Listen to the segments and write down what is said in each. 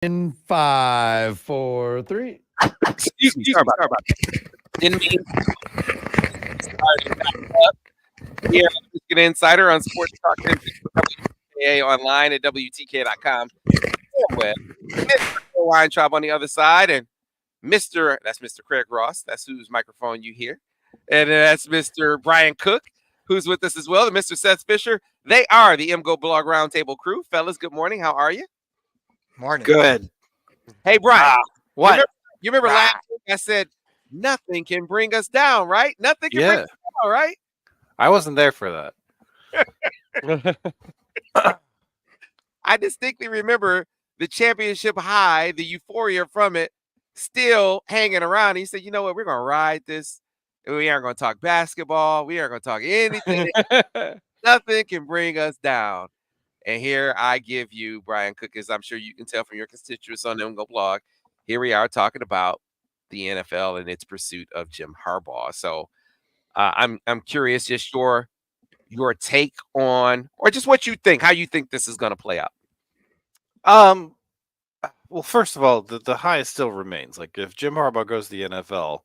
In 5, 4, 3. Excuse me. Sorry about that. Didn't mean. Starting back up here on Michigan Insider on Sports Talk WTKA online at WTK.com. I'm Webb. Mr. Weintraub on the other side, and that's Mr. Craig Ross. That's whose microphone you hear. And that's Mr. Brian Cook, who's with us as well, and Mr. Seth Fisher. They are the MGoBlog Roundtable crew. Fellas, good morning. How are you? Morning. Good. Hey, Brian. What? You remember last week I said nothing can bring us down, right? Nothing can bring us down, right? I wasn't there for that. I distinctly remember the championship high, the euphoria from it, still hanging around. He said, you know what? We're going to ride this. We aren't going to talk basketball. We aren't going to talk anything. Nothing can bring us down. And here I give you, Brian Cook, as I'm sure you can tell from your constituents on the MGoBlog, here we are talking about the NFL and its pursuit of Jim Harbaugh. So I'm curious, just your take on, or just what you think, how you think this is going to play out. Well, first of all, the high still remains. Like, if Jim Harbaugh goes to the NFL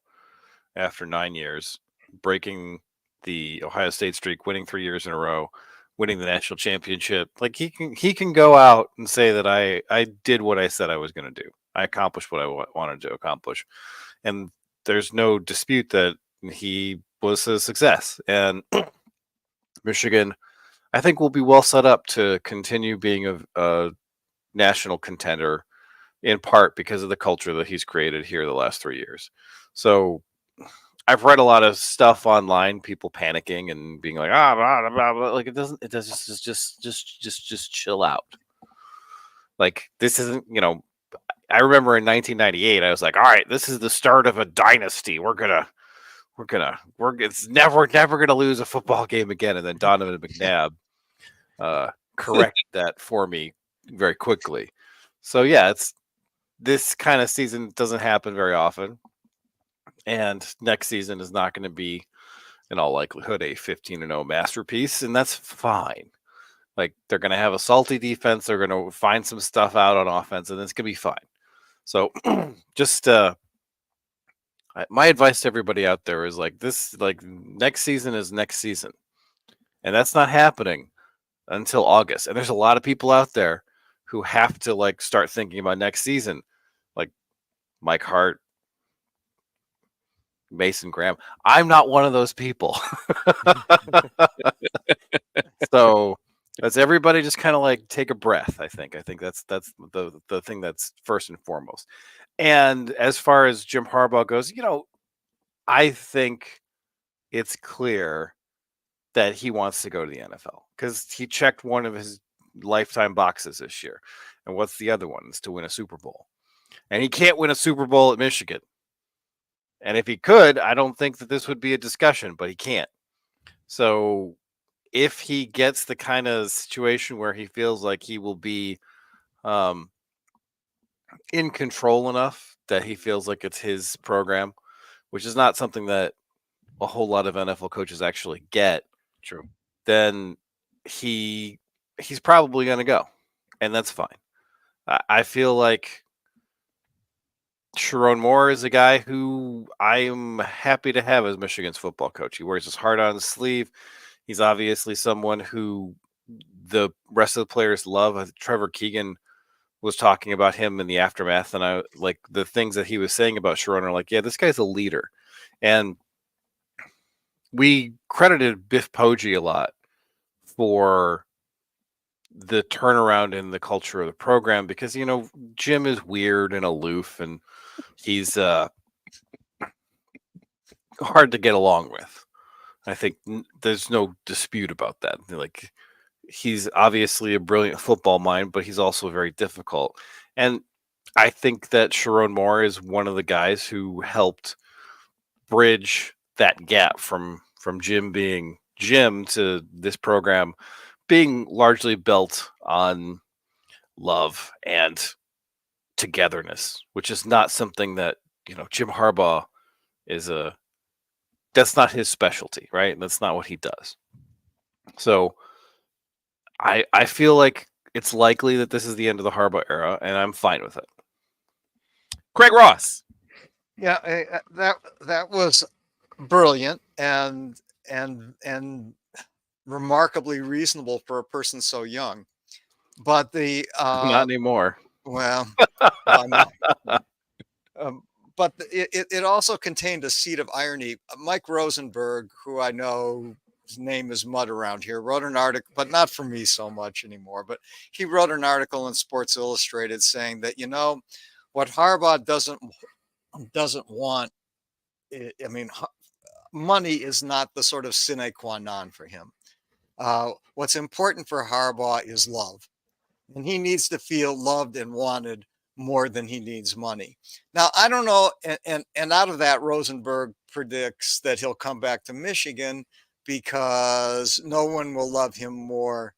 after 9 years, breaking the Ohio State streak, winning 3 years in a row, winning the national championship, like he can go out and say that I did what I said I was going to do. I accomplished what I wanted to accomplish, and there's no dispute that he was a success. And Michigan, I think, will be well set up to continue being a national contender, in part because of the culture that he's created here the last 3 years. So I've read a lot of stuff online, people panicking and being like, blah, blah, blah. Like, it doesn't just chill out. Like, this isn't, I remember in 1998, I was like, all right, this is the start of a dynasty. It's never going to lose a football game again. And then Donovan McNabb corrected that for me very quickly. So yeah, this kind of season doesn't happen very often. And next season is not going to be, in all likelihood, a 15-0 masterpiece. And that's fine. Like, they're going to have a salty defense. They're going to find some stuff out on offense, and it's going to be fine. So just my advice to everybody out there is next season is next season. And that's not happening until August. And there's a lot of people out there who have to start thinking about next season, like Mike Hart, Mason Graham. I'm not one of those people. So that's everybody just kind of take a breath. I think that's the thing that's first and foremost. And as far as Jim Harbaugh goes, I think it's clear that he wants to go to the NFL because he checked one of his lifetime boxes this year. And what's the other one? Is to win a Super Bowl. And he can't win a Super Bowl at Michigan. And if he could, I don't think that this would be a discussion, but he can't. So if he gets the kind of situation where he feels like he will be in control enough that he feels like it's his program, which is not something that a whole lot of NFL coaches actually get. True. Then he's probably going to go, and that's fine. I feel like Sharon Moore is a guy who I am happy to have as Michigan's football coach. He wears his heart on his sleeve. He's obviously someone who the rest of the players love. Trevor Keegan was talking about him in the aftermath, and I like the things that he was saying about Sharon are like, yeah, this guy's a leader. And we credited Biff Poggi a lot for the turnaround in the culture of the program because, Jim is weird and aloof and he's hard to get along with. I think there's no dispute about that. Like, he's obviously a brilliant football mind, but he's also very difficult. And I think that Sharon Moore is one of the guys who helped bridge that gap from Jim being Jim to this program being largely built on love and togetherness, which is not something that, Jim Harbaugh that's not his specialty, right? That's not what he does. So I feel like It's likely that this is the end of the Harbaugh era, and I'm fine with it. Craig Ross. Yeah, that was brilliant and remarkably reasonable for a person so young. But the Not anymore. well, no. But it also contained a seed of irony. Mike Rosenberg, who I know his name is mud around here, wrote an article, but not for me so much anymore. But he wrote an article in Sports Illustrated saying that, what Harbaugh doesn't want. I mean, money is not the sort of sine qua non for him. What's important for Harbaugh is love, and he needs to feel loved and wanted more than he needs money. Now, I don't know, and out of that, Rosenberg predicts that he'll come back to Michigan because no one will love him more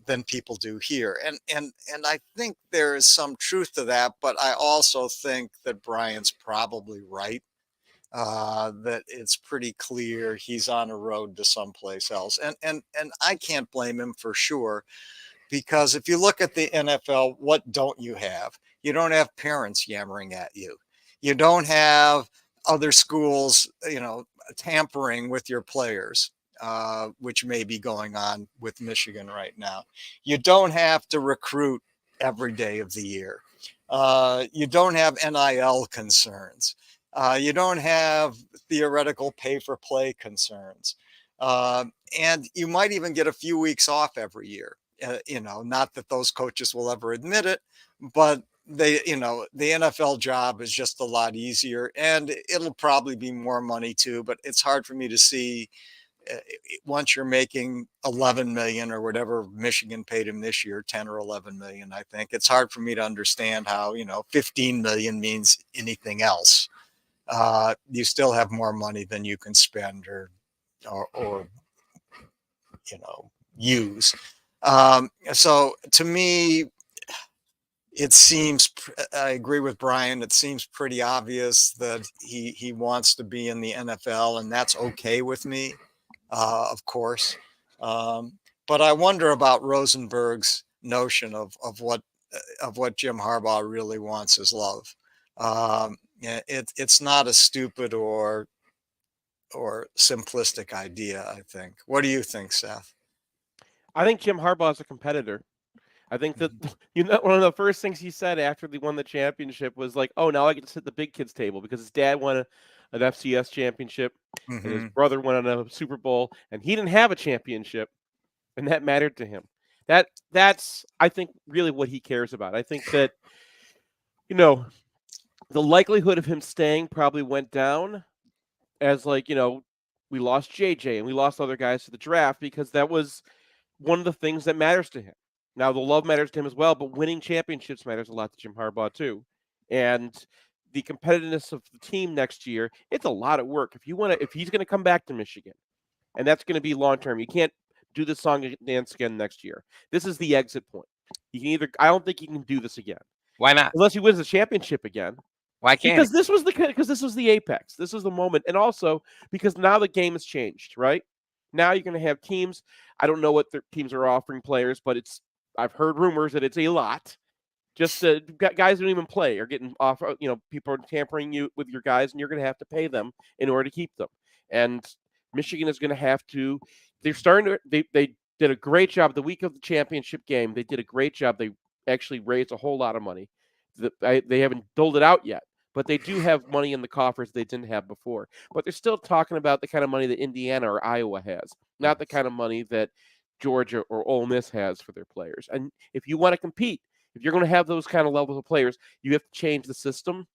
than people do here. And I think there is some truth to that, but I also think that Brian's probably right. That it's pretty clear he's on a road to someplace else. And I can't blame him for sure, because if you look at the NFL, what don't you have? You don't have parents yammering at you. You don't have other schools, tampering with your players, which may be going on with Michigan right now. You don't have to recruit every day of the year. You don't have NIL concerns. You don't have theoretical pay-for-play concerns. And you might even get a few weeks off every year. Not that those coaches will ever admit it, but the NFL job is just a lot easier, and it'll probably be more money too, but it's hard for me to see once you're making 11 million or whatever Michigan paid him this year, 10 or 11 million, I think it's hard for me to understand how, 15 million means anything else. You still have more money than you can spend or use. So to me, it seems, I agree with Brian, it seems pretty obvious that he wants to be in the NFL, and that's okay with me, of course. But I wonder about Rosenberg's notion of what Jim Harbaugh really wants is love. It's not a stupid or simplistic idea, I think. What do you think, Seth? I think Jim Harbaugh is a competitor. I think that one of the first things he said after they won the championship was like, "Oh, now I get to sit at the big kids table," because his dad won an FCS championship and his brother won a Super Bowl, and he didn't have a championship, and that mattered to him. That's I think really what he cares about. I think that the likelihood of him staying probably went down as we lost JJ and we lost other guys to the draft, because that was one of the things that matters to him. Now, the love matters to him as well, but winning championships matters a lot to Jim Harbaugh too. And the competitiveness of the team next year, it's a lot of work. If he's going to come back to Michigan, and that's going to be long term, you can't do the song and dance again next year. This is the exit point. I don't think he can do this again. Why not? Unless he wins the championship again. Why can't? Because this was the apex. This was the moment, and also because now the game has changed, right? Now you're going to have teams. I don't know what their teams are offering players, but I've heard rumors that it's a lot. Just guys don't even play are getting off. People are tampering you with your guys, and you're going to have to pay them in order to keep them. And Michigan is going to have to. They're starting to. They did a great job the week of the championship game. They did a great job. They actually raised a whole lot of money. They haven't doled it out yet, but they do have money in the coffers they didn't have before. But they're still talking about the kind of money that Indiana or Iowa has, not the kind of money that Georgia or Ole Miss has for their players. And if you want to compete, if you're going to have those kind of levels of players, you have to change the system,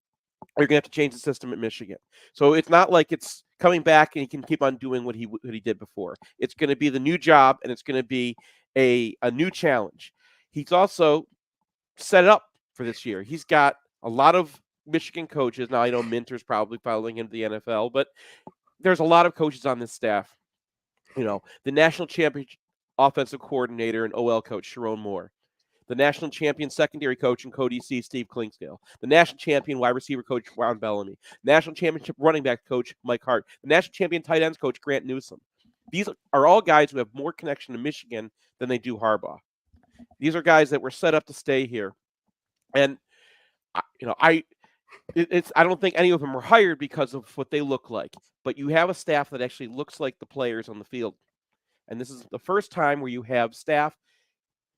or you're going to have to change the system at Michigan. So it's not like it's coming back and he can keep on doing what he did before. It's going to be the new job, and it's going to be a new challenge. He's also set it up for this year. He's got a lot of Michigan coaches. Now, I know Minter's probably following him to the NFL, but there's a lot of coaches on this staff. The national champion offensive coordinator and OL coach, Sharon Moore. The national champion secondary coach and co-DC, Steve Klingsdale. The national champion wide receiver coach, Ron Bellamy. National championship running back coach, Mike Hart. The national champion tight ends coach, Grant Newsome. These are all guys who have more connection to Michigan than they do Harbaugh. These are guys that were set up to stay here. And, I don't think any of them were hired because of what they look like. But you have a staff that actually looks like the players on the field. And this is the first time where you have staff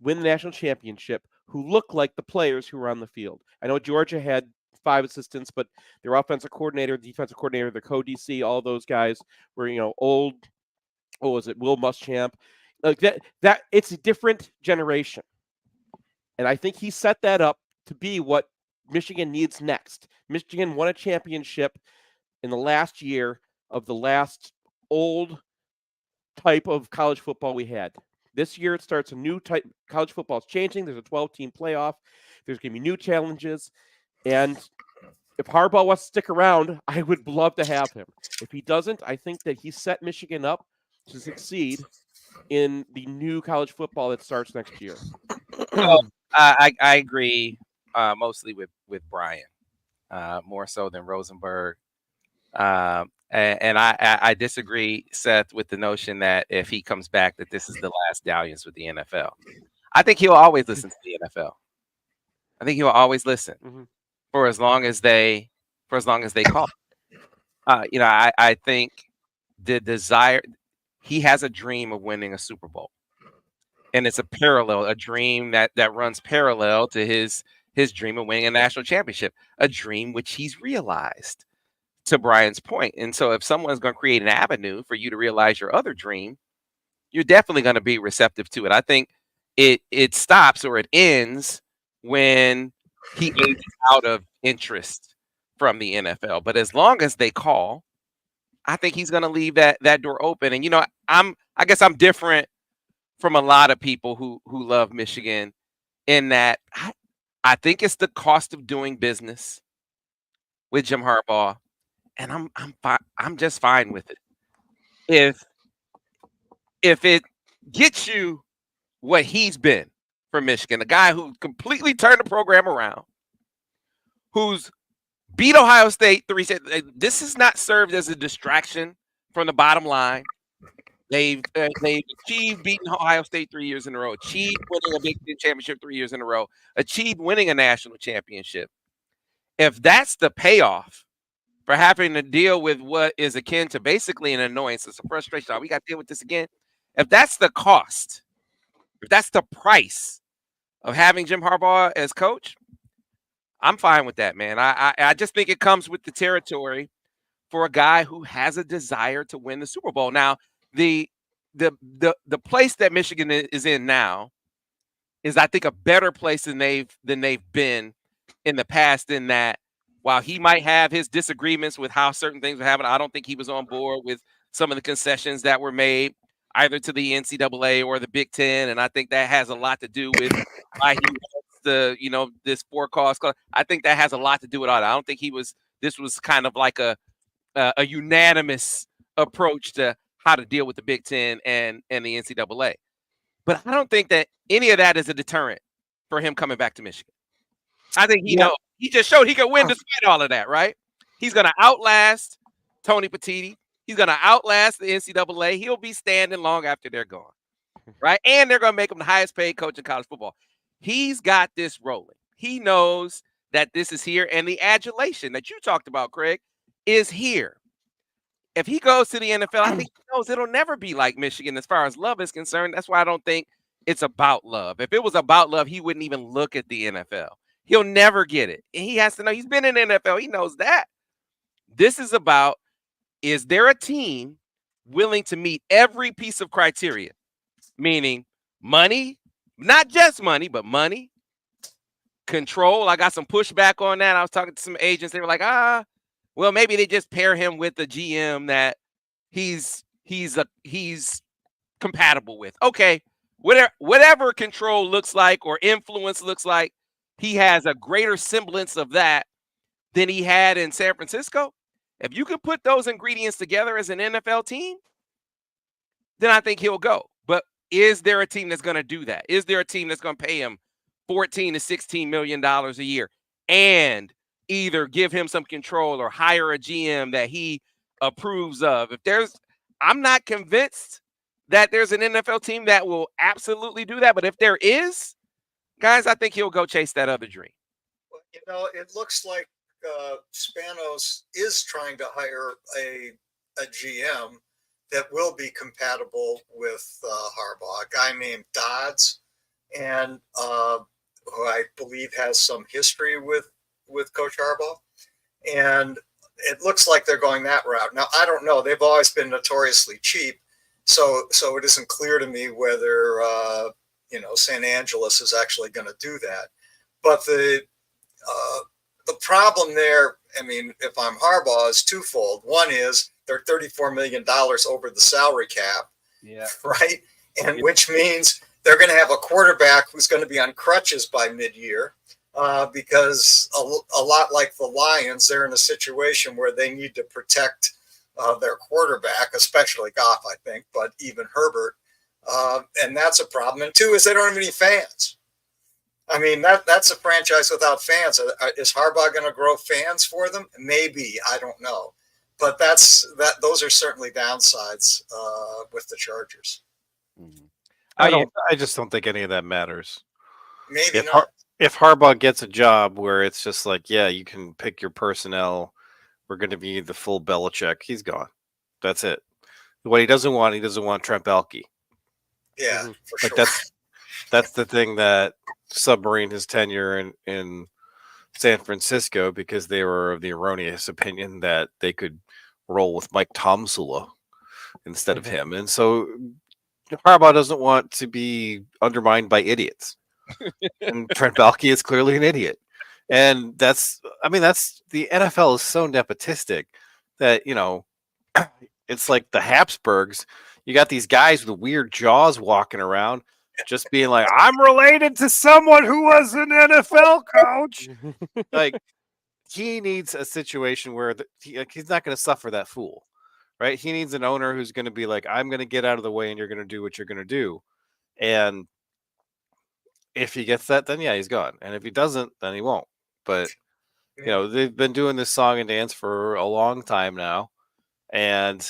win the national championship who look like the players who were on the field. I know Georgia had 5 assistants, but their offensive coordinator, defensive coordinator, their co-DC, all those guys were, old. What was it? Will Muschamp. Like that it's a different generation. And I think he set that up to be what Michigan needs next. Michigan won a championship in the last year of the last old type of college football we had. This year it starts a new type. College football is changing. There's a 12-team playoff. There's going to be new challenges. And if Harbaugh wants to stick around, I would love to have him. If he doesn't, I think that he set Michigan up to succeed in the new college football that starts next year. I agree mostly with Brian, more so than Rosenberg. And I disagree, Seth, with the notion that if he comes back, that this is the last dalliance with the NFL. I think he'll always listen to the NFL. I think he'll always listen for as long as they call. I think the desire, he has a dream of winning a Super Bowl. And it's a dream that runs parallel to his dream of winning a national championship, a dream which he's realized, to Brian's point. And so if someone's going to create an avenue for you to realize your other dream, you're definitely going to be receptive to it. I think it stops or it ends when he ages out of interest from the NFL. But as long as they call, I think he's going to leave that door open. And, I guess I'm different from a lot of people who love Michigan in that I think it's the cost of doing business with Jim Harbaugh, and I'm just fine with it. If it gets you what he's been for Michigan, a guy who completely turned the program around, who's beat Ohio State 3. This has not served as a distraction from the bottom line. They've achieved beating Ohio State 3 years in a row, achieved winning a Big Ten championship 3 years in a row, achieved winning a national championship. If that's the payoff for having to deal with what is akin to basically an annoyance, it's a frustration, we got to deal with this again. If that's the cost, if that's the price of having Jim Harbaugh as coach, I'm fine with that, man. I just think it comes with the territory for a guy who has a desire to win the Super Bowl. Now, the place that Michigan is in now is, I think, a better place than they've been in the past, in that while he might have his disagreements with how certain things were happening, I don't think he was on board with some of the concessions that were made either to the NCAA or the Big Ten. And I think that has a lot to do with why he wants this 4-cost. I think that has a lot to do with all that. I don't think this was kind of like a unanimous approach to how to deal with the Big Ten and the NCAA. But I don't think that any of that is a deterrent for him coming back to Michigan. I think he knows. He just showed he could win despite all of that, right? He's going to outlast Tony Petitti. He's going to outlast the NCAA. He'll be standing long after they're gone, right? And they're going to make him the highest paid coach in college football. He's got this rolling. He knows that this is here, and the adulation that you talked about, Craig, is here. If he goes to the NFL, I think he knows it'll never be like Michigan as far as love is concerned. That's why I don't think it's about love. If it was about love, he wouldn't even look at the NFL. He'll never get it. And he has to know. He's been in the NFL. He knows that. This is about, is there a team willing to meet every piece of criteria? Meaning money, not just money, but money, control. I got some pushback on that. I was talking to some agents. They were like, well, maybe they just pair him with a GM that he's compatible with. Okay, whatever control looks like or influence looks like, he has a greater semblance of that than he had in San Francisco. If you can put those ingredients together as an NFL team, then I think he'll go. But is there a team that's going to do that? Is there a team that's going to pay him $14 to $16 million a year and either give him some control or hire a GM that he approves of? I'm not convinced that there's an NFL team that will absolutely do that. But if there is, Guys, I think he'll go chase that other dream. You know, it looks like Spanos is trying to hire a GM that will be compatible with Harbaugh, a guy named Dodds, and who I believe has some history with Coach Harbaugh. And it looks like they're going that route. Now, I don't know. They've always been notoriously cheap, so it isn't clear to me whether St. Angeles is actually going to do that. But the problem there, I mean, if I'm Harbaugh, is twofold. One is they're $34 million over the salary cap, right? And which means they're going to have a quarterback who's going to be on crutches by mid-year. Because a lot like the Lions, they're in a situation where they need to protect their quarterback, especially Goff, I think, but even Herbert. And that's a problem. And two is they don't have any fans. I mean, that's a franchise without fans. Is Harbaugh going to grow fans for them? Maybe. I don't know. But those are certainly downsides with the Chargers. I just don't think any of that matters. Maybe not. If Harbaugh gets a job where it's just like, yeah, you can pick your personnel, we're going to be the full Belichick, he's gone. That's it. What he doesn't want Trent Baalke. Yeah, for sure. That's the thing that submarined his tenure in San Francisco, because they were of the erroneous opinion that they could roll with Mike Tomsula instead of him. And so Harbaugh doesn't want to be undermined by idiots. And Trent Baalke is clearly an idiot. And that's the NFL is so nepotistic that, it's like the Habsburgs. You got these guys with weird jaws walking around just being like, I'm related to someone who was an NFL coach. Like, he needs a situation where he's not going to suffer that fool, right? He needs an owner who's going to be like, I'm going to get out of the way and you're going to do what you're going to do. And if he gets that, then yeah, he's gone. And if he doesn't, then he won't. But, they've been doing this song and dance for a long time now. And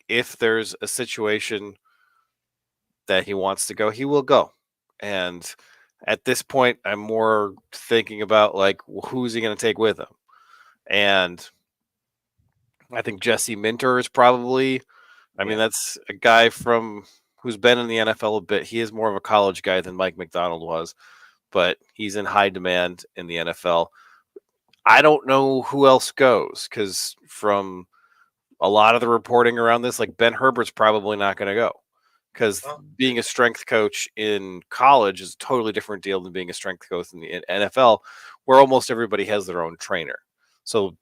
if there's a situation that he wants to go, he will go. And at this point, I'm more thinking about, like, who's he going to take with him? And I think Jesse Minter is probably, that's a guy who's been in the NFL a bit. He is more of a college guy than Mike McDonald was, but he's in high demand in the NFL. I don't know who else goes, because from a lot of the reporting around this, like, Ben Herbert's probably not going to go, because being a strength coach in college is a totally different deal than being a strength coach in the NFL, where almost everybody has their own trainer. So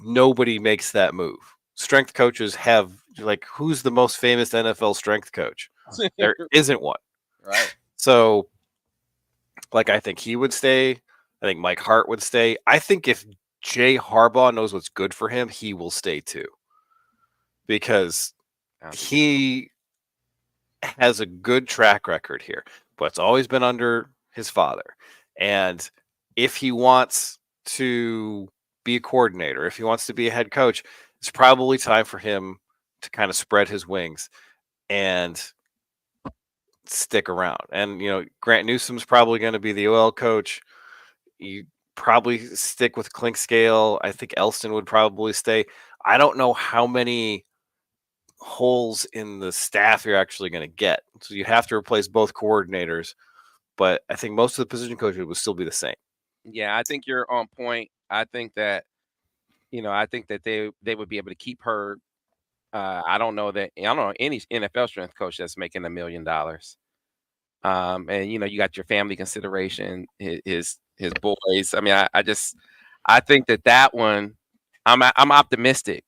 nobody makes that move. Strength coaches have, like, who's the most famous NFL strength coach? There isn't one. Right. So, like, I think he would stay. I think Mike Hart would stay. I think if Jay Harbaugh knows what's good for him, he will stay too, because he has a good track record here, but it's always been under his father. And if he wants to be a coordinator, if he wants to be a head coach, it's probably time for him to kind of spread his wings and stick around. And, Grant Newsom's probably going to be the OL coach. You probably stick with Clinkscale. I think Elston would probably stay. I don't know how many holes in the staff you're actually going to get. So you have to replace both coordinators, but I think most of the position coaches would still be the same. Yeah, I think you're on point. I think that, they would be able to keep her. I don't know any NFL strength coach that's making $1 million. And you got your family consideration, his boys. I mean, I think that one, I'm optimistic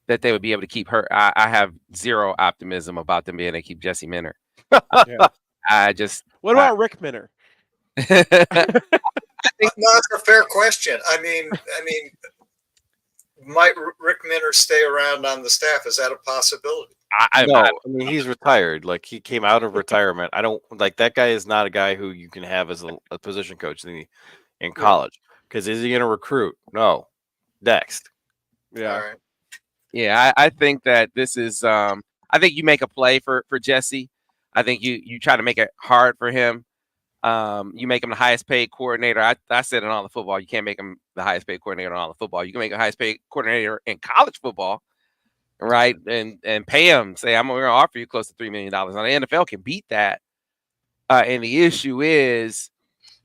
that they would be able to keep her. I have zero optimism about them being able to keep Jesse Minter. What about Rick Minter? No, that's a fair question. I mean, might Rick Minter stay around on the staff? Is that a possibility? I mean, he's retired. Like, he came out of retirement. I don't like that guy. Is not a guy who you can have as a position coach in college. Because is he going to recruit? No. Next. Yeah. All right. Yeah, I think that this is. I think you make a play for Jesse. I think you try to make it hard for him. You make him the highest paid coordinator. I said in all the football, you can't make him the highest paid coordinator in all the football. You can make him the highest paid coordinator in college football, right? And pay him. Say, I'm going to offer you close to $3 million. Now, the NFL can beat that. And the issue is,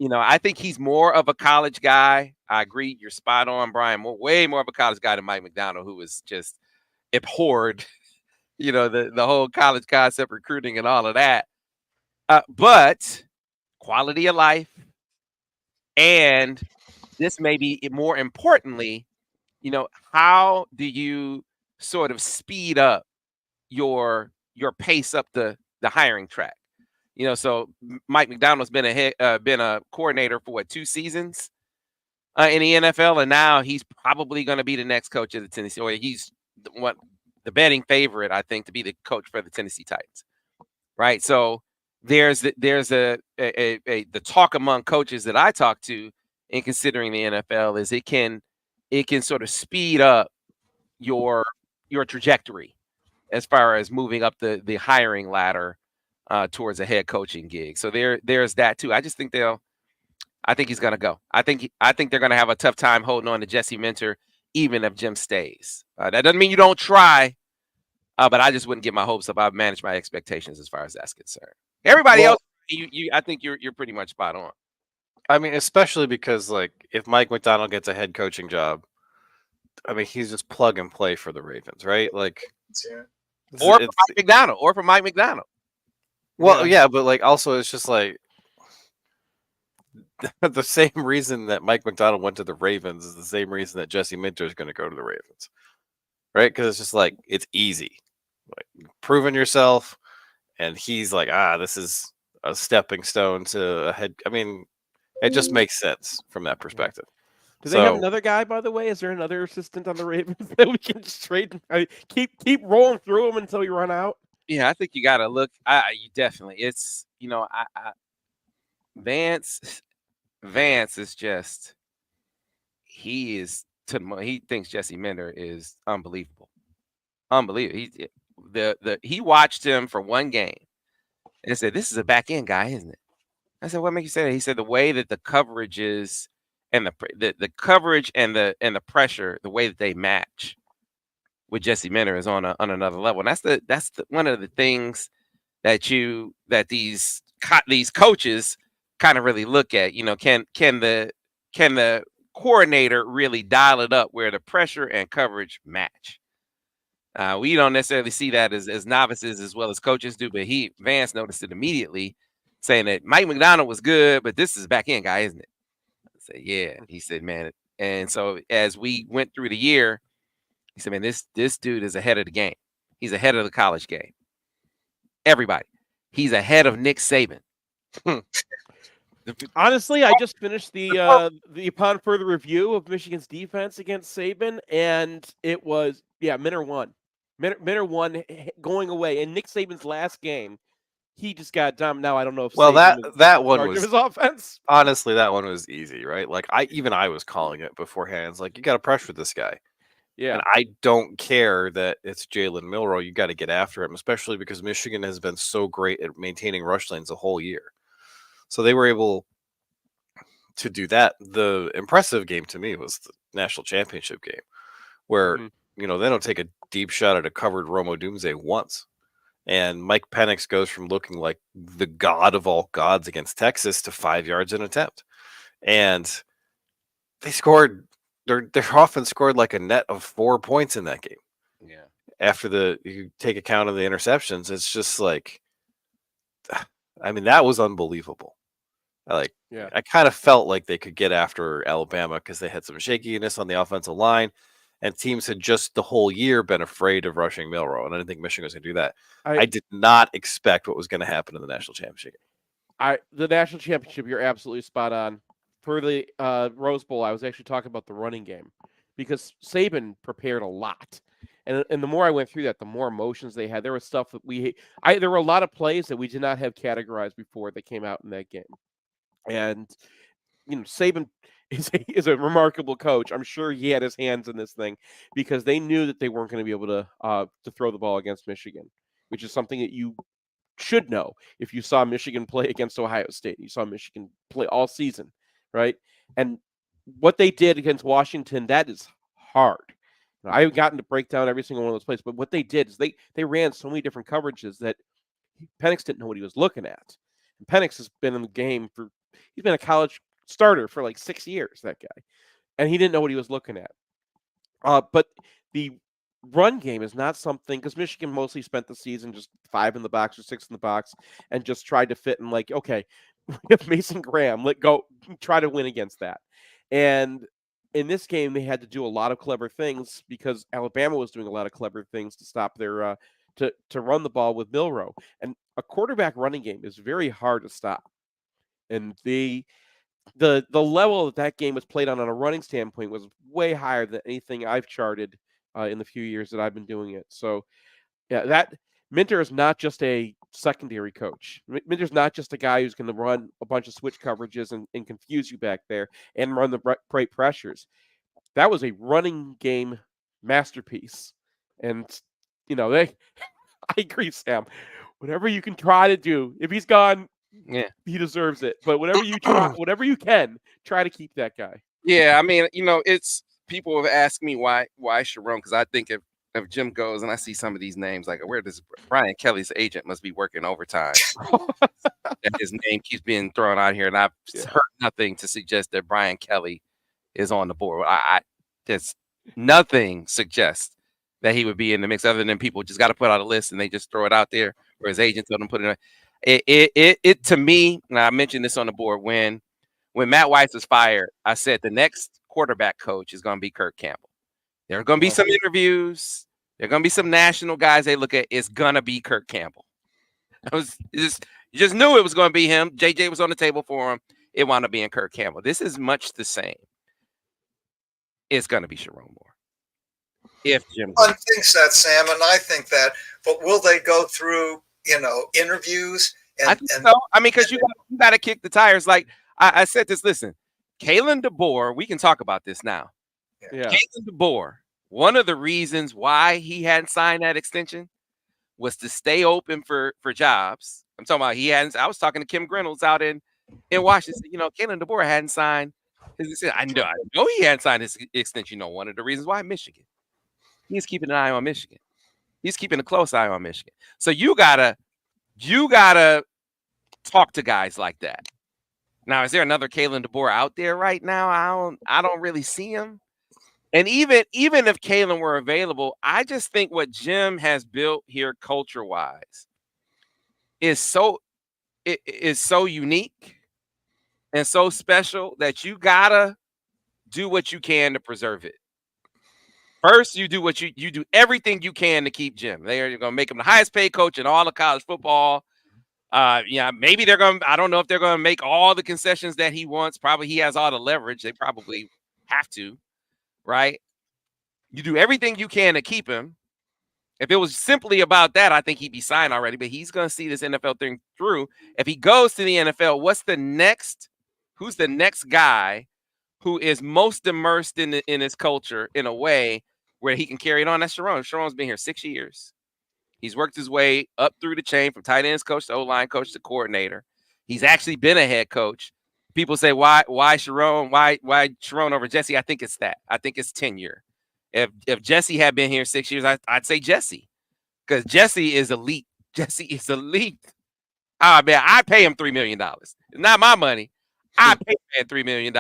I think he's more of a college guy. I agree. You're spot on, Brian. Way more of a college guy than Mike McDonald, who was just abhorred, the whole college concept, recruiting and all of that. But quality of life, and this may be more importantly, how do you sort of speed up your pace up the hiring track? So Mike McDonald's been a coordinator for 2 seasons in the NFL, and now he's probably going to be the next coach of the Tennessee, or he's the betting favorite, I think, to be the coach for the Tennessee Titans, right? So there's the talk among coaches that I talk to in considering the NFL is it can sort of speed up your trajectory as far as moving up the hiring ladder towards a head coaching gig. So there's that too. I just think I think he's going to go. I think they're going to have a tough time holding on to Jesse Minter, even if Jim stays. That doesn't mean you don't try, but I just wouldn't get my hopes up. I've managed my expectations as far as that's concerned. Everybody else, I think you're pretty much spot on. I mean, especially because if Mike McDonald gets a head coaching job, I mean, he's just plug and play for the Ravens, right? Or for Mike McDonald. Well, yeah, but also it's just the same reason that Mike McDonald went to the Ravens is the same reason that Jesse Minter is going to go to the Ravens, right? Because it's just it's easy, proving yourself, and he's this is a stepping stone to a head. I mean, it just makes sense from that perspective. Do they have another guy, by the way? Is there another assistant on the Ravens that we can just trade? Keep rolling through them until you run out. Yeah, I think you got to look. You definitely. It's Vance is just he thinks Jesse Minter is unbelievable. He watched him for one game and said, "This is a back end guy, isn't it?" I said, "What makes you say that?" He said, "The way that the coverage is, and the coverage and the pressure, the way that they match with Jesse Minter is on another level." And that's one of the things that these coaches kind of really look at. Can the coordinator really dial it up where the pressure and coverage match? We don't necessarily see that as novices as well as coaches do, but Vance noticed it immediately, saying that Mike McDonald was good, but this is a back end guy, isn't it? I said, yeah. He said, man. And so as we went through the year, he said, man, this dude is ahead of the game. He's ahead of the college game. Everybody. He's ahead of Nick Saban. Honestly, I just finished the upon further review of Michigan's defense against Saban, and it was Minter won. Minter won going away. In Nick Saban's last game, he just got dumb. Now I don't know if that one was his offense. Honestly, that one was easy, right? I was calling it beforehand. It's you got to pressure this guy. Yeah, and I don't care that it's Jalen Milroe. You got to get after him, especially because Michigan has been so great at maintaining rush lanes the whole year. So they were able to do that. The impressive game to me was the national championship game, where they don't take a deep shot at a covered Rome Odunze once. And Mike Penix goes from looking like the god of all gods against Texas to 5 yards an attempt. And they scored, their offense scored a net of 4 points in that game. Yeah. After you take account of the interceptions, it's just that was unbelievable. I kind of felt like they could get after Alabama because they had some shakiness on the offensive line. And teams had just the whole year been afraid of rushing Milroe, and I didn't think Michigan was going to do that. I did not expect what was going to happen in the national championship. The national championship, you're absolutely spot on. For the Rose Bowl, I was actually talking about the running game because Saban prepared a lot, and the more I went through that, the more emotions they had. There was stuff that there were a lot of plays that we did not have categorized before that came out in that game, and Saban is a remarkable coach. I'm sure he had his hands in this thing because they knew that they weren't going to be able to throw the ball against Michigan, which is something that you should know if you saw Michigan play against Ohio State. You saw Michigan play all season, right? And what they did against Washington, that is hard. I haven't gotten to break down every single one of those plays, but what they did is they ran so many different coverages that Penix didn't know what he was looking at. And Penix has been in the game he's been a college starter for like 6 years, that guy. And he didn't know what he was looking at. But the run game is not something, because Michigan mostly spent the season just 5 in the box or 6 in the box and just tried to fit in like, okay, we have Mason Graham, let go, try to win against that. And in this game, they had to do a lot of clever things because Alabama was doing a lot of clever things to stop their to run the ball with Milroe. And a quarterback running game is very hard to stop. And the level that game was played on a running standpoint was way higher than anything I've charted in the few years that I've been doing it. So, yeah, that Minter is not just a secondary coach. Minter's not just a guy who's going to run a bunch of switch coverages and confuse you back there and run the right pressures. That was a running game masterpiece. And, I agree, Sam. Whatever you can try to do, if he's gone, Yeah, he deserves it. But whatever you can, try to keep that guy. yeah. I mean, it's people have asked me why Sharon, because I think if Jim goes and I see some of these names, like where does Brian Kelly's agent must be working overtime? That his name keeps being thrown out here, and I've heard nothing to suggest that Brian Kelly is on the board. There's nothing suggests that he would be in the mix, other than people just got to put out a list and they just throw it out there, or his agent told them put it in. It to me, and I mentioned this on the board, when Matt Weiss was fired, I said the next quarterback coach is going to be Kirk Campbell. There are going to be some interviews. There are going to be some national guys they look at. It's going to be Kirk Campbell. You just knew it was going to be him. JJ was on the table for him. It wound up being Kirk Campbell. This is much the same. It's going to be Sharon Moore. If Jim thinks that, Sam, and I think that, but will they go through, interviews? I think so. I mean, because you got to kick the tires. Like I said this, listen, Kalen DeBoer, we can talk about this now. Yeah. Kalen DeBoer, one of the reasons why he hadn't signed that extension was to stay open for jobs. I'm talking about I was talking to Kim Reynolds out in Washington. Kalen DeBoer hadn't signed his extension. I know he hadn't signed his extension. One of the reasons why Michigan. He's keeping an eye on Michigan. He's keeping a close eye on Michigan. So you gotta talk to guys like that. Now, is there another Kalen DeBoer out there right now? I don't really see him. And even if Kalen were available, I just think what Jim has built here culture-wise is so unique and so special that you gotta do what you can to preserve it. First, you do you do everything you can to keep Jim. They're going to make him the highest paid coach in all of college football. Maybe they're going to, I don't know if they're going to make all the concessions that he wants. Probably he has all the leverage. They probably have to, right? You do everything you can to keep him. If it was simply about that, I think he'd be signed already, but he's going to see this NFL thing through. If he goes to the NFL, who's the next guy who is most immersed in his culture in a way where he can carry it on? That's Sharon. Sharon's been here 6 years. He's worked his way up through the chain from tight ends coach to O-line coach to coordinator. He's actually been a head coach. People say, why Sharon? Why Sharon over Jesse? I think it's that. I think it's tenure. If Jesse had been here 6 years, I'd say Jesse, because Jesse is elite. Jesse is elite. Man, I pay him $3 million. It's not my money. I pay him $3 million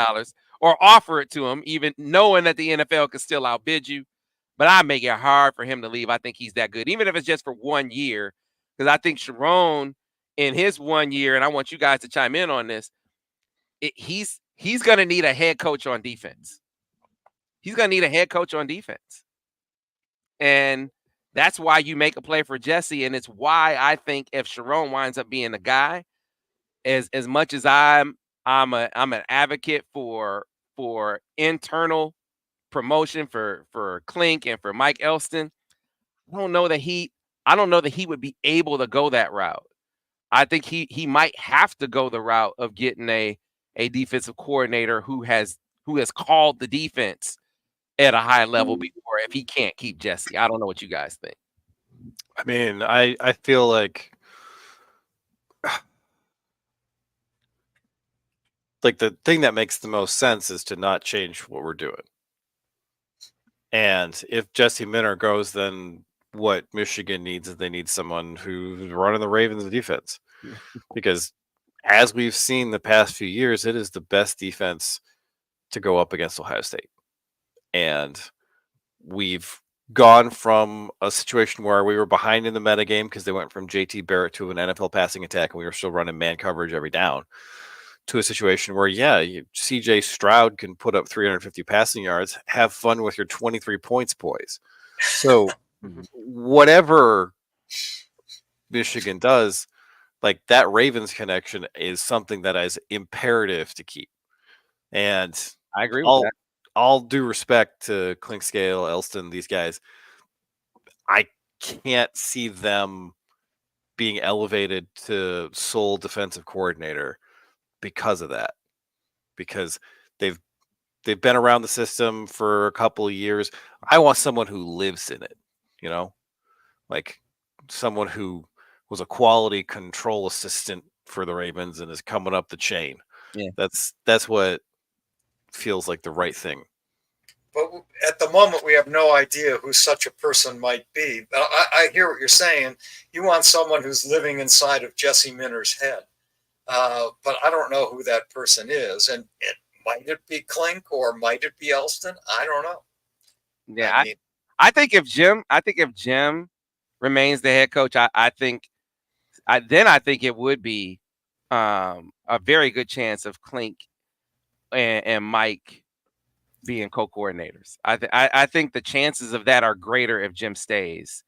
or offer it to him, even knowing that the NFL could still outbid you. But I make it hard for him to leave. I think he's that good, even if it's just for 1 year, because I think Sharon in his 1 year, and I want you guys to chime in on this, he's going to need a head coach on defense. He's going to need a head coach on defense. And that's why you make a play for Jesse. And it's why I think if Sharon winds up being the guy, as much as I'm an advocate for internal promotion for Klink and for Mike Elston, I don't know that he would be able to go that route. I think he might have to go the route of getting a defensive coordinator who has called the defense at a high level before, if he can't keep Jesse. I don't know what you guys think. I mean, I feel like like the thing that makes the most sense is to not change what we're doing. And if Jesse Minter goes, then what Michigan needs is they need someone who's running the Ravens defense. Because as we've seen the past few years, it is the best defense to go up against Ohio State. And we've gone from a situation where we were behind in the metagame because they went from JT Barrett to an NFL passing attack and we were still running man coverage every down, to a situation where, CJ Stroud can put up 350 passing yards. Have fun with your 23 points, boys. So whatever Michigan does, like that Ravens connection is something that is imperative to keep. And I agree with that. All due respect to Clinkscale, Elston, these guys, I can't see them being elevated to sole defensive coordinator because of that. Because they've been around the system for a couple of years. I want someone who lives in it, like someone who was a quality control assistant for the Ravens and is coming up the chain. Yeah. That's what feels like the right thing. But at the moment, we have no idea who such a person might be. I hear what you're saying. You want someone who's living inside of Jesse Minter's head. But I don't know who that person is. And might it be Klink or might it be Elston? I don't know. Yeah, I think if Jim remains the head coach, I think it would be a very good chance of Klink and Mike being co-coordinators. I think the chances of that are greater if Jim stays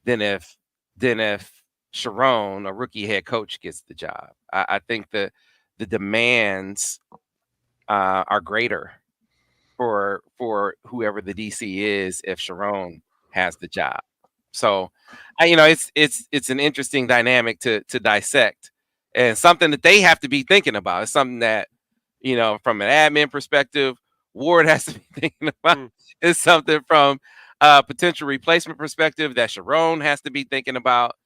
than if Sharon, a rookie head coach, gets the job. I think the demands are greater for whoever the DC is if Sharon has the job. So, it's an interesting dynamic to dissect, and something that they have to be thinking about. It's something that, from an admin perspective, Ward has to be thinking about. It's something from a potential replacement perspective that Sharon has to be thinking about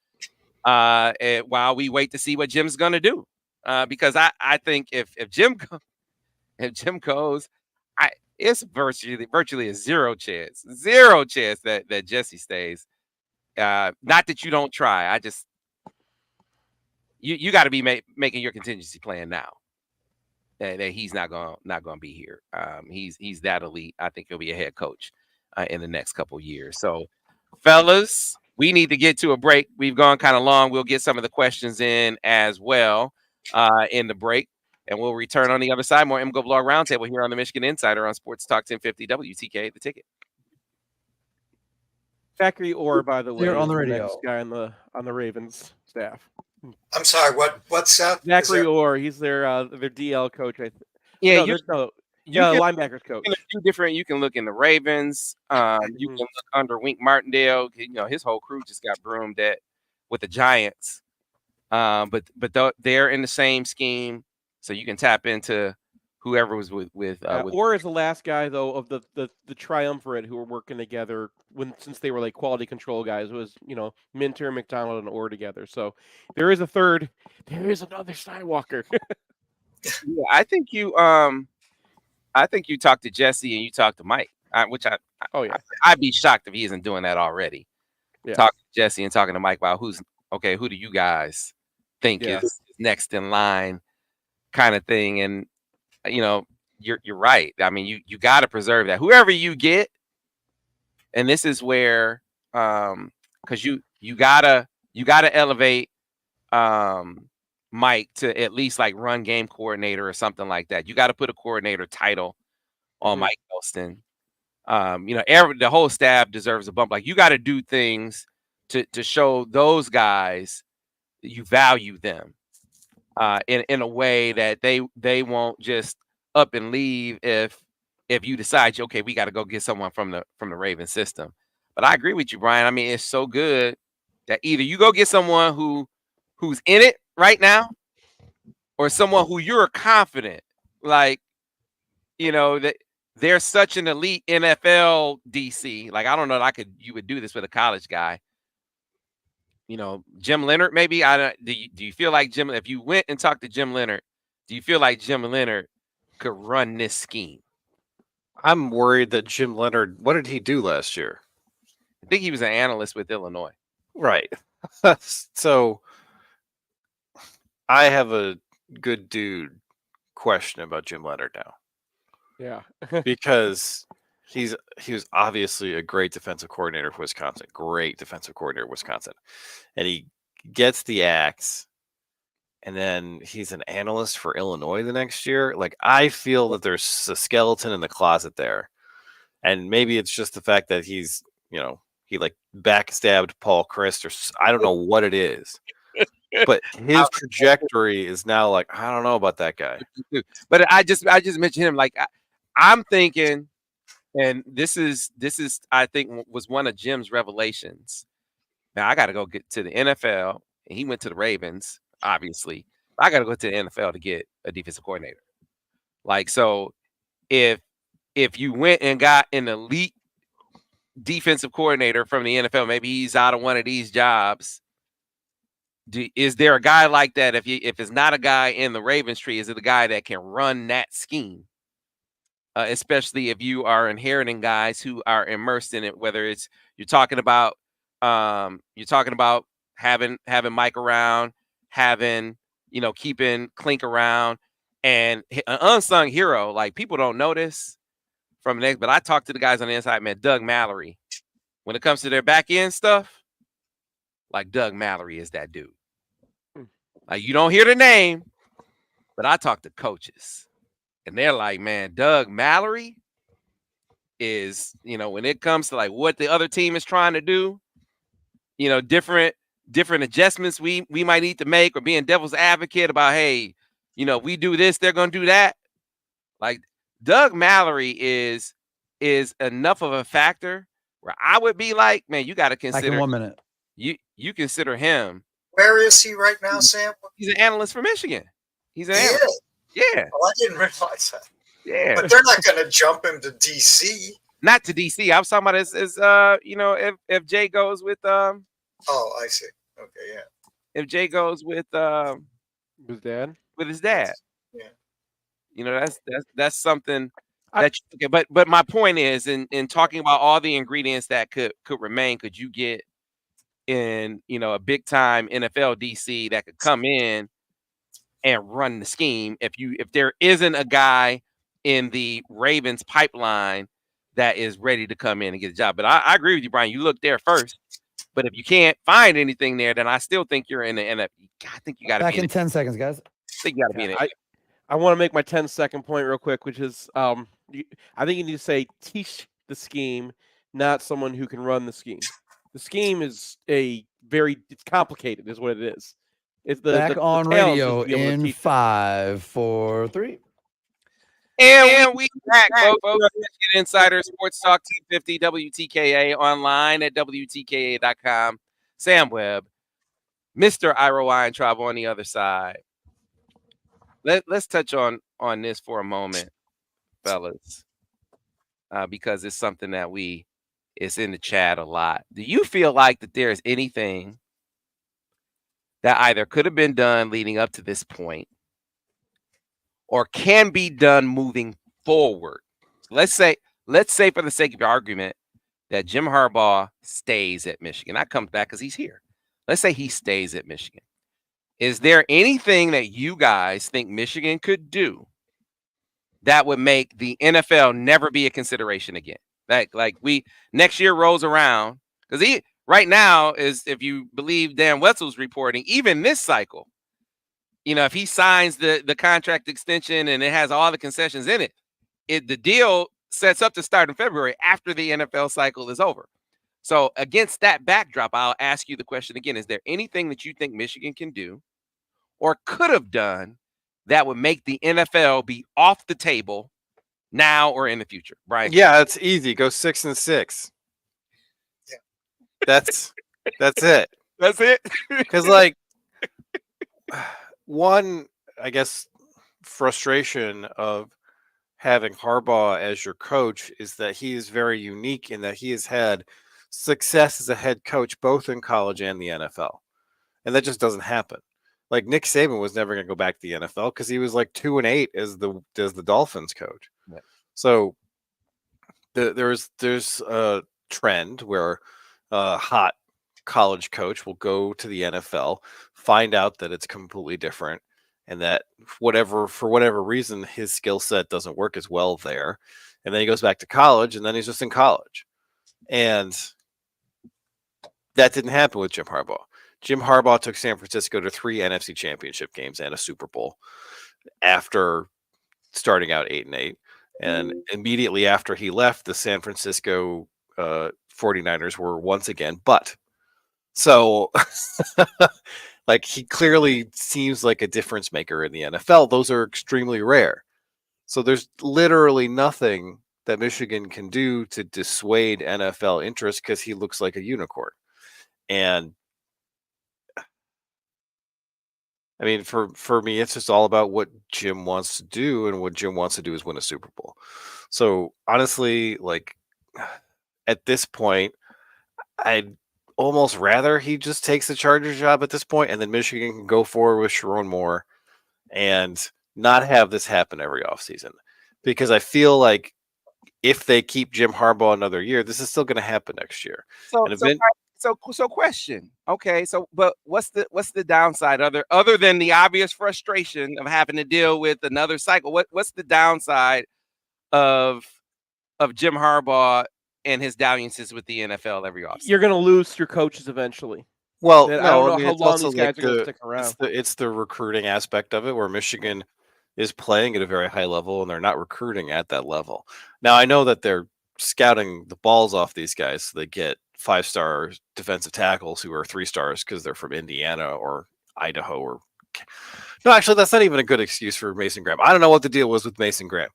while we wait to see what Jim's going to do. Because I think if Jim goes, it's virtually a zero chance that Jesse stays. Not that you don't try. You got to be making your contingency plan now. That he's not gonna be here. He's that elite. I think he'll be a head coach in the next couple of years. So, fellas, we need to get to a break. We've gone kind of long. We'll get some of the questions in as well in the break, and we'll return on the other side. More MGoBlog Roundtable here on the Michigan Insider on Sports Talk 1050 WTK, the ticket. Zachary Orr, by the way, Here on the is radio. next guy on the Ravens staff. I'm sorry. What's that? Zachary Orr, he's their DL coach. Yeah, linebackers coach. You can look in the Ravens. You can look under Wink Martindale. His whole crew just got broomed with the Giants. But they're in the same scheme, so you can tap into whoever was with Orr is the last guy though of the triumvirate who were working together since they were like quality control guys. It was Minter, McDonald, and Orr together. So there is a third. There is another Skywalker. Yeah, I think you talked to Jesse and you talked to Mike, I'd be shocked if he isn't doing that already. Yeah. Talking to Jesse and talking to Mike about who do you guys think is next in line, kind of thing. And you're right. I mean, you got to preserve that. Whoever you get, and this is where because you gotta elevate Mike to at least like run game coordinator or something like that. You got to put a coordinator title on Mike Elston. The whole staff deserves a bump. Like, you got to do things to show those guys that you value them in a way that they won't just up and leave if you decide, okay, we got to go get someone from the Ravens system. But I agree with you, Brian. I mean, it's so good that either you go get someone who's in it right now, or someone who you're confident, like, that they're such an elite NFL DC. Like, I don't know that you would do this with a college guy. Jim Leonard, maybe. Do you feel like if you went and talked to Jim Leonard, do you feel like Jim Leonard could run this scheme. I'm worried that Jim Leonard, what did he do last year? I think he was an analyst with Illinois. Right. So I have a good dude question about Jim Leonard now. Yeah. Because he was obviously a great defensive coordinator for Wisconsin. Great defensive coordinator for Wisconsin. And he gets the axe. And then he's an analyst for Illinois the next year. Like, I feel that there's a skeleton in the closet there. And maybe it's just the fact that he's, he like backstabbed Paul Christ, or I don't know what it is. But his trajectory is now like, I don't know about that guy. But I just mentioned him. Like, I'm thinking, and this is I think was one of Jim's revelations. Now I got to go get to the NFL, and he went to the Ravens. Obviously, I got to go to the NFL to get a defensive coordinator. Like, so if you went and got an elite defensive coordinator from the NFL, maybe he's out of one of these jobs. Is there a guy like that? If it's not a guy in the Ravens tree, is it a guy that can run that scheme? Especially if you are inheriting guys who are immersed in it, whether it's you're talking about having Mike around, having, keeping Klink around, and an unsung hero. Like, people don't notice from the next, but I talked to the guys on the inside, man. Doug Mallory, when it comes to their back end stuff, like, Doug Mallory is that dude. Like, you don't hear the name, but I talk to coaches, and they're like, man, Doug Mallory is, when it comes to like what the other team is trying to do, different adjustments we might need to make, or being devil's advocate about, hey, we do this, they're going to do that. Like, Doug Mallory is enough of a factor where I would be like, man, you got to consider. Back in 1 minute. You consider him. Where is he right now, Sam? He's an analyst for Michigan. He's an He analyst. is? Yeah. Oh, I didn't realize that. Yeah. But they're not going to jump him to DC. Not to DC. I was talking about if Jay goes with Oh, I see. Okay, yeah. If Jay goes with His dad. With his dad. Yeah. That's something that you, okay. But my point is, in talking about all the ingredients that could remain, could you get in a big time NFL DC that could come in and run the scheme if there isn't a guy in the Ravens pipeline that is ready to come in and get a job? But I agree with you, Brian. You look there first. But if you can't find anything there, then I still think you're in the NFL. I think you got to be back in 10 seconds, guys. I think you got to be in it. I want to make my 10-second point real quick, which is I think you need to say teach the scheme, not someone who can run the scheme. The scheme is it's complicated, is what it is. It's back on radio in 5, 4, 3. And we back, folks. Michigan Insider Sports Talk 1050 WTKA, online at WTKA.com. Sam Webb, Mr. Ira Weintraub on the other side. Let's touch on this for a moment, fellas, because it's something that it's in the chat a lot. Do you feel like that there is anything that either could have been done leading up to this point or can be done moving forward? Let's say for the sake of your argument that Jim Harbaugh stays at Michigan. That comes back because he's here. Let's say he stays at Michigan. Is there anything that you guys think Michigan could do that would make the NFL never be a consideration again? Like next year rolls around, because he right now is, if you believe Dan Wetzel's reporting, even this cycle, if he signs the contract extension and it has all the concessions in it, the deal sets up to start in February after the NFL cycle is over. So against that backdrop, I'll ask you the question again. Is there anything that you think Michigan can do or could have done that would make the NFL be off the table now or in the future? Brian? Yeah, it's easy. Go 6-6. Yeah. That's it. That's it. Because one, I guess, frustration of having Harbaugh as your coach is that he is very unique in that he has had success as a head coach both in college and the NFL. And that just doesn't happen. Like Nick Saban was never going to go back to the NFL because he was like 2-8 as the Dolphins coach. Yeah. So there's a trend where a hot college coach will go to the NFL, find out that it's completely different, and that for whatever reason his skill set doesn't work as well there, and then he goes back to college, and then he's just in college, and that didn't happen with Jim Harbaugh. Jim Harbaugh took San Francisco to 3 NFC Championship games and a Super Bowl after starting out 8-8. And immediately after he left, the San Francisco 49ers were once again but. So, like, he clearly seems like a difference maker in the NFL. Those are extremely rare. So there's literally nothing that Michigan can do to dissuade NFL interest because he looks like a unicorn. And I mean, for me, it's just all about what Jim wants to do, and what Jim wants to do is win a Super Bowl. So honestly, like at this point, I'd almost rather he just takes the Chargers job at this point, and then Michigan can go forward with Sharon Moore and not have this happen every offseason. Because I feel like if they keep Jim Harbaugh another year, this is still going to happen next year. So question. Okay, but what's the downside other than the obvious frustration of having to deal with another cycle? What's the downside of Jim Harbaugh and his dalliances with the NFL every offseason? You're going to lose your coaches eventually. Well, I don't know how long these guys are going to stick around. It's the recruiting aspect of it, where Michigan is playing at a very high level and they're not recruiting at that level. Now, I know that they're scouting the balls off these guys so they get 5-star defensive tackles who are 3 stars because they're from Indiana or Idaho or no, actually that's not even a good excuse for Mason Graham. I don't know what the deal was with Mason Graham.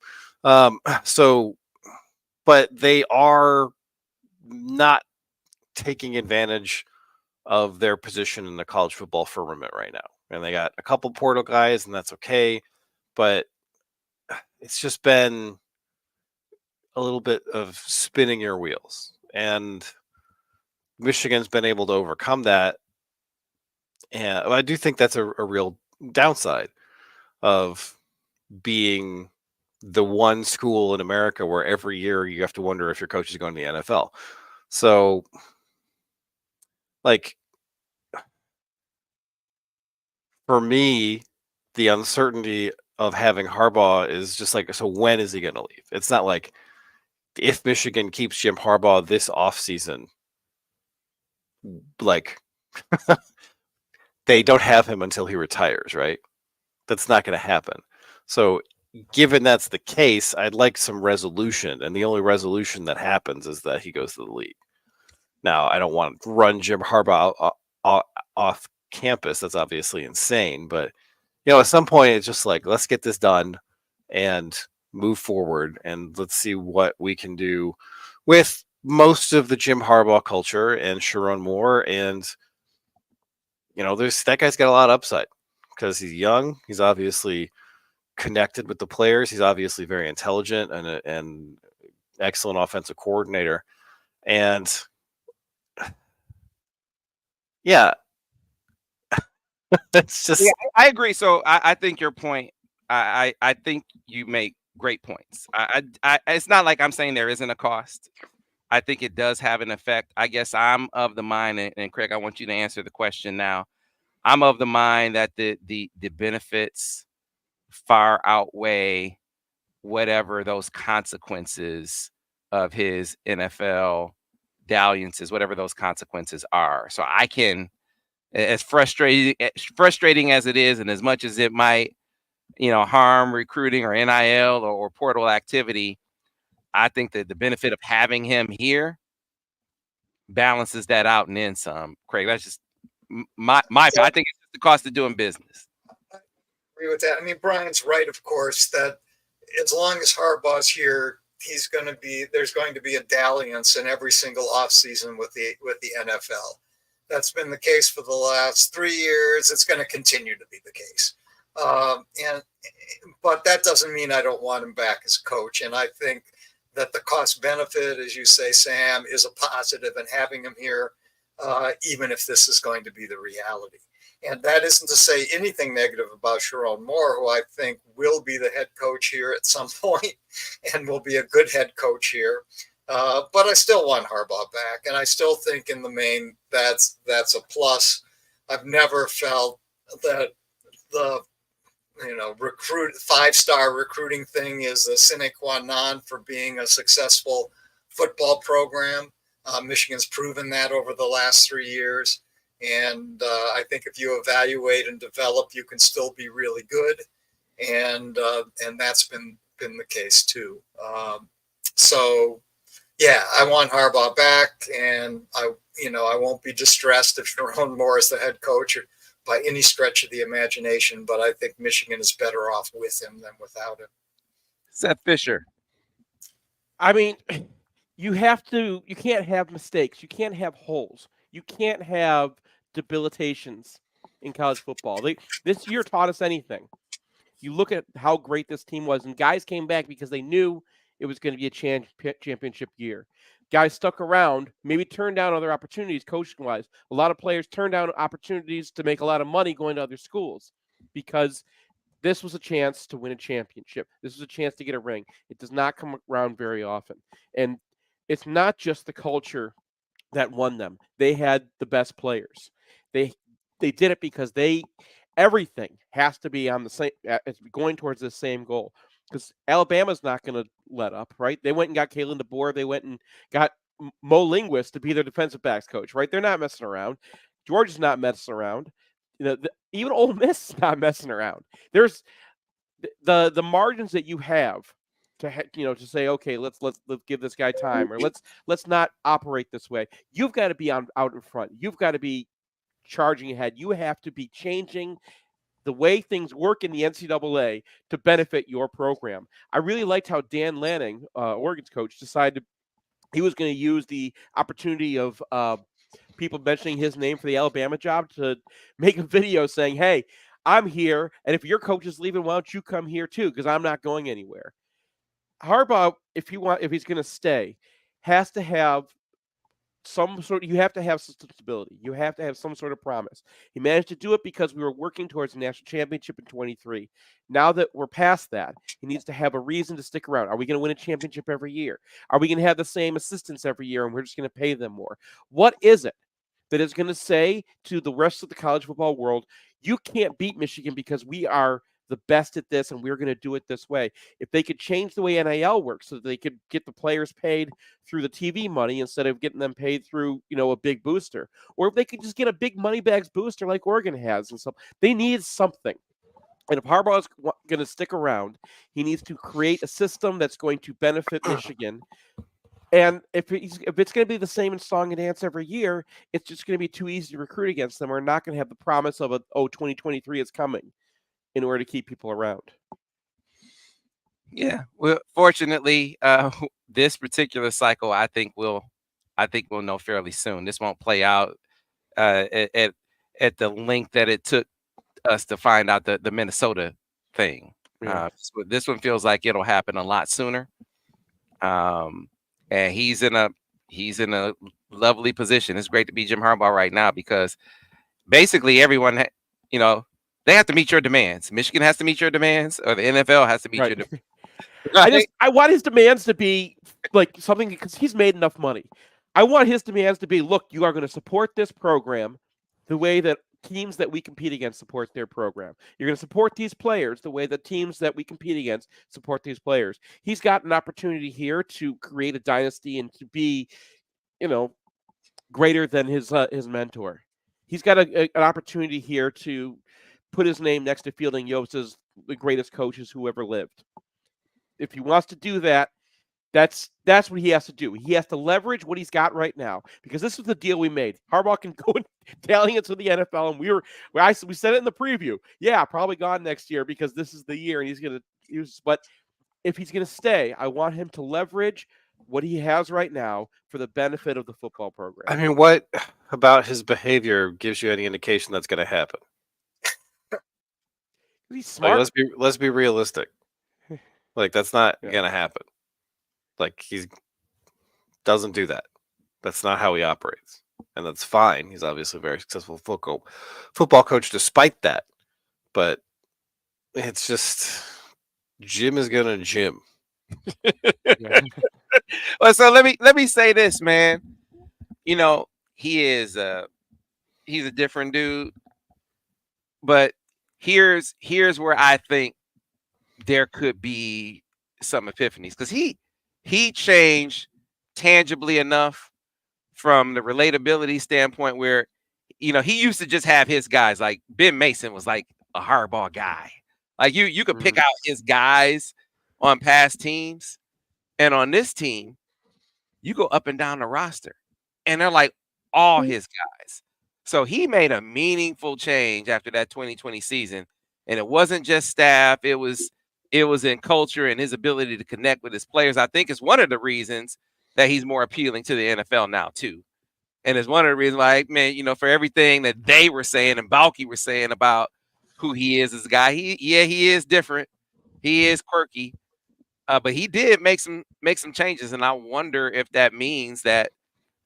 But they are not taking advantage of their position in the college football firmament right now. And they got a couple portal guys, and that's okay. But it's just been a little bit of spinning your wheels. And Michigan's been able to overcome that. And I do think that's a real downside of being the one school in America where every year you have to wonder if your coach is going to the NFL. So, like, for me, the uncertainty of having Harbaugh is just like, so when is he going to leave? It's not like if Michigan keeps Jim Harbaugh this offseason, like, they don't have him until he retires, right? That's not going to happen. So, given that's the case, I'd like some resolution. And the only resolution that happens is that he goes to the league. Now, I don't want to run Jim Harbaugh off campus. That's obviously insane. But, at some point, it's just like, let's get this done and move forward. And let's see what we can do with most of the Jim Harbaugh culture and Sharon Moore. And, that guy's got a lot of upside because he's young. He's obviously connected with the players. He's obviously very intelligent and excellent offensive coordinator. And yeah, it's just. Yeah, I agree. So I think your point. I think you make great points. It's not like I'm saying there isn't a cost. I think it does have an effect. I guess I'm of the mind, and Craig, I want you to answer the question now. I'm of the mind that the benefits far outweigh whatever those consequences of his NFL dalliances, whatever those consequences are. So I can, as frustrating as it is, and as much as it might, harm recruiting or NIL or portal activity, I think that the benefit of having him here balances that out and then some. Craig, that's just my I think it's just the cost of doing business. I agree with that. I mean, Brian's right, of course, that as long as Harbaugh's here, there's going to be a dalliance in every single offseason with the NFL. That's been the case for the last 3 years. It's going to continue to be the case. But that doesn't mean I don't want him back as coach. And I think that the cost benefit, as you say, Sam, is a positive in having him here, even if this is going to be the reality. And that isn't to say anything negative about Sharon Moore, who I think will be the head coach here at some point and will be a good head coach here. But I still want Harbaugh back, and I still think in the main that's a plus. I've never felt that the five-star recruiting thing is a sine qua non for being a successful football program. Michigan's proven that over the last 3 years. And I think if you evaluate and develop, you can still be really good. And that's been the case too. So yeah, I want Harbaugh back, and I won't be distressed if Sharon Moore is the head coach by any stretch of the imagination, but I think Michigan is better off with him than without him. Seth Fisher. I mean, you can't have mistakes. You can't have holes. You can't have debilitations in college football. This year taught us anything. You look at how great this team was, and guys came back because they knew it was going to be a championship year. Guys stuck around, maybe turned down other opportunities coaching-wise. A lot of players turned down opportunities to make a lot of money going to other schools because this was a chance to win a championship. This was a chance to get a ring. It does not come around very often. And it's not just the culture that won them. They had the best players. They did it because everything has to be on the same, going towards the same goal. Because Alabama's not going to let up, right? They went and got Kalen DeBoer. They went and got Mo Linguist to be their defensive backs coach, right? They're not messing around. Georgia's not messing around. Even Ole Miss is not messing around. There's the margins that you have to say, okay, let's give this guy time, or let's not operate this way. You've got to be out in front. You've got to be charging ahead. You have to be changing the way things work in the NCAA to benefit your program. I really liked how Dan Lanning, Oregon's coach, decided he was going to use the opportunity of people mentioning his name for the Alabama job to make a video saying, hey, I'm here, and if your coach is leaving, why don't you come here too, because I'm not going anywhere. Harbaugh, if he's going to stay, has to have you have to have some stability. You have to have some sort of promise. He managed to do it because we were working towards a national championship in 23. Now that we're past that, he needs to have a reason to stick around. Are we going to win a championship every year? Are we going to have the same assistants every year and we're just going to pay them more? What is it that is going to say to the rest of the college football world, you can't beat Michigan because we are the best at this and we're going to do it this way? If they could change the way NIL works so that they could get the players paid through the TV money instead of getting them paid through, a big booster, or if they could just get a big money bags booster like Oregon has and stuff, they need something. And if Harbaugh is going to stick around, he needs to create a system that's going to benefit Michigan. And if it's going to be the same song and dance every year, it's just going to be too easy to recruit against them. We're not going to have the promise of 2023 is coming in order to keep people around. Yeah. Well, fortunately, this particular cycle, I think we'll know fairly soon. This won't play out at the length that it took us to find out the Minnesota thing. Yeah. This one feels like it'll happen a lot sooner. And he's in a lovely position. It's great to be Jim Harbaugh right now because basically everyone, they have to meet your demands. Michigan has to meet your demands, or the NFL has to meet your demands. I want his demands to be like something, because he's made enough money. I want his demands to be, look, you are going to support this program the way that teams that we compete against support their program. You're going to support these players the way that teams that we compete against support these players. He's got an opportunity here to create a dynasty and to be, greater than his mentor. He's got an opportunity here to put his name next to Fielding Yost as the greatest coaches who ever lived. If he wants to do that, that's what he has to do. He has to leverage what he's got right now, because this is the deal we made. Harbaugh can go and tally it to the NFL, and we said it in the preview. Yeah, probably gone next year because this is the year, and he's going to use. But if he's going to stay, I want him to leverage what he has right now for the benefit of the football program. I mean, what about his behavior gives you any indication that's going to happen? He's smart. Like, let's be realistic. Like, that's not going to happen. Like, he doesn't do that. That's not how he operates. and that's fine. He's obviously a very successful football coach despite that. But it's just Jim is gonna Jim. Yeah. Well, so let me say this, man. You know, he's a different dude, but here's where I think there could be some epiphanies, because he changed tangibly enough from the relatability standpoint where, you know, he used to just have his guys. Like Ben Mason was like a Harbaugh guy. Like you could pick out his guys on past teams, and on this team, you go up and down the roster, and they're like all his guys. So he made a meaningful change after that 2020 season, and it wasn't just staff; it was in culture and his ability to connect with his players. I think it's one of the reasons that he's more appealing to the NFL now too. And it's one of the reasons, like, man, you know, for everything that they were saying and Balky were saying about who he is as a guy, he is different. He is quirky. But he did make some changes. And I wonder if that means that,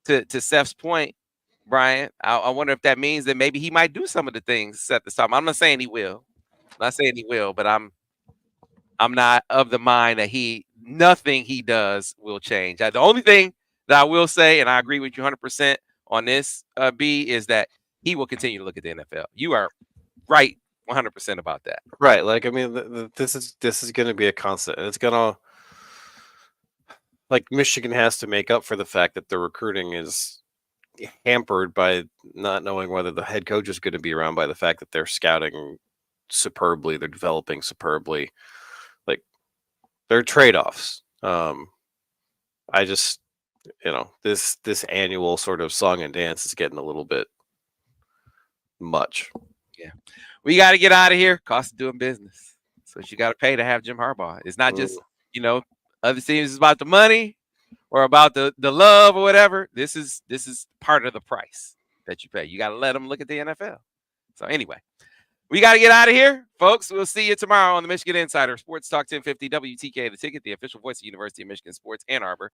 to Seth's point, Brian, I wonder if that means that maybe he might do some of the things Seth is talking. I'm not saying he will. I'm not saying he will, but I'm not of the mind that nothing he does will change. The only thing that I will say, and I agree with you 100% on this, B, is that he will continue to look at the NFL. You are right 100% about that. Right. Like, I mean, this is going to be a constant. And it's going to, like, Michigan has to make up for the fact that the recruiting is hampered by not knowing whether the head coach is going to be around, by the fact that they're scouting superbly, they're developing superbly. Like, they're trade-offs. I just, you know, this annual sort of song and dance is getting a little bit much. Yeah. We got to get out of here. Cost of doing business. So you got to pay to have Jim Harbaugh. It's not just, you know, other teams is about the money or about the love or whatever. This is part of the price that you pay. You got to let them look at the NFL. So anyway, we got to get out of here, folks. We'll see you tomorrow on the Michigan Insider Sports Talk 1050 WTK, the Ticket, the official voice of University of Michigan Sports, Ann Arbor.